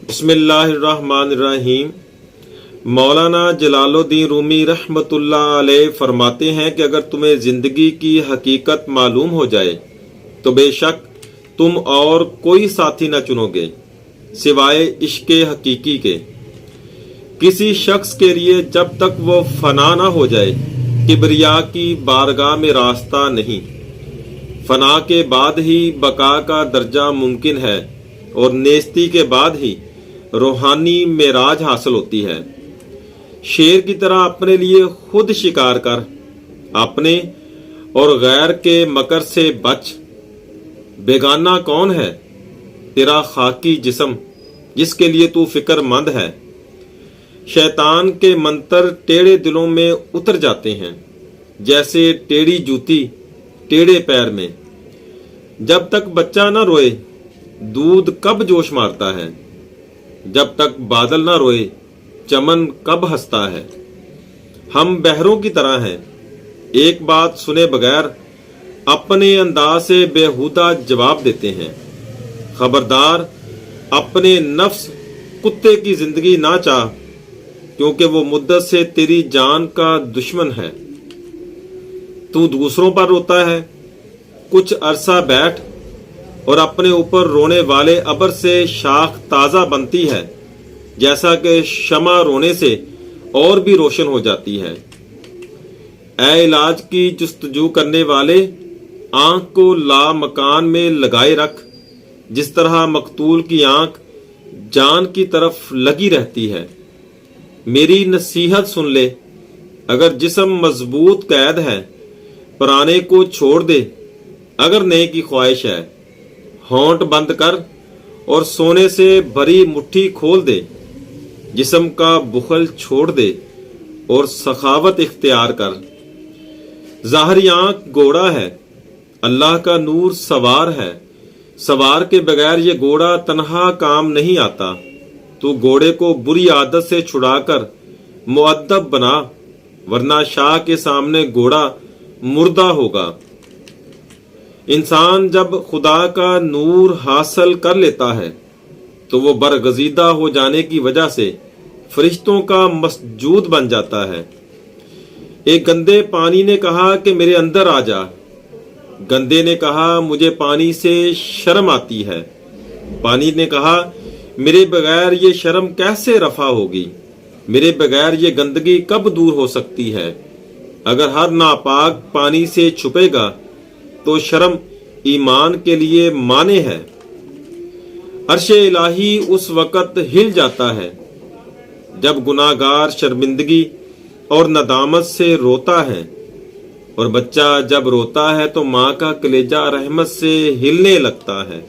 بسم اللہ الرحمن الرحیم۔ مولانا جلال الدین رومی رحمۃ اللہ علیہ فرماتے ہیں کہ اگر تمہیں زندگی کی حقیقت معلوم ہو جائے تو بے شک تم اور کوئی ساتھی نہ چنو گے سوائے عشق حقیقی کے۔ کسی شخص کے لیے جب تک وہ فنا نہ ہو جائے کبریا کی بارگاہ میں راستہ نہیں۔ فنا کے بعد ہی بقا کا درجہ ممکن ہے اور نیستی کے بعد ہی روحانی معراج حاصل ہوتی ہے۔ شیر کی طرح اپنے لیے خود شکار کر، اپنے اور غیر کے مکر سے بچ۔ بیگانہ کون ہے؟ تیرا خاکی جسم جس کے لیے تو فکر مند ہے۔ شیطان کے منتر ٹیڑے دلوں میں اتر جاتے ہیں جیسے ٹیڑھی جوتی ٹیڑے پیر میں۔ جب تک بچہ نہ روئے دودھ کب جوش مارتا ہے؟ جب تک بادل نہ روئے چمن کب ہنستا ہے؟ ہم بحروں کی طرح ہیں، ایک بات سنے بغیر اپنے انداز سے بےہودہ جواب دیتے ہیں۔ خبردار، اپنے نفس کتے کی زندگی نہ چاہ، کیونکہ وہ مدت سے تیری جان کا دشمن ہے۔ تو دوسروں پر روتا ہے، کچھ عرصہ بیٹھ اور اپنے اوپر رونے والے ابر سے شاخ تازہ بنتی ہے، جیسا کہ شمع رونے سے اور بھی روشن ہو جاتی ہے۔ اے علاج کی جستجو کرنے والے، آنکھ کو لا مکان میں لگائے رکھ، جس طرح مقتول کی آنکھ جان کی طرف لگی رہتی ہے۔ میری نصیحت سن لے، اگر جسم مضبوط قید ہے پرانے کو چھوڑ دے، اگر نئے کی خواہش ہے ہونٹ بند کر اور سونے سے بھری مٹھی کھول دے۔ جسم کا بخل چھوڑ دے اور سخاوت اختیار کر۔ ظاہری آنکھ گھوڑا ہے، اللہ کا نور سوار ہے۔ سوار کے بغیر یہ گھوڑا تنہا کام نہیں آتا۔ تو گھوڑے کو بری عادت سے چھڑا کر مؤدب بنا، ورنہ شاہ کے سامنے گھوڑا مردہ ہوگا۔ انسان جب خدا کا نور حاصل کر لیتا ہے تو وہ برگزیدہ ہو جانے کی وجہ سے فرشتوں کا مسجود بن جاتا ہے۔ ایک گندے پانی نے کہا کہ میرے اندر آ جا۔ گندے نے کہا مجھے پانی سے شرم آتی ہے۔ پانی نے کہا میرے بغیر یہ شرم کیسے رفع ہوگی؟ میرے بغیر یہ گندگی کب دور ہو سکتی ہے؟ اگر ہر ناپاک پانی سے چھپے گا تو شرم ایمان کے لیے مانع ہے۔ عرش الہی اس وقت ہل جاتا ہے جب گناہگار شرمندگی اور ندامت سے روتا ہے، اور بچہ جب روتا ہے تو ماں کا کلیجہ رحمت سے ہلنے لگتا ہے۔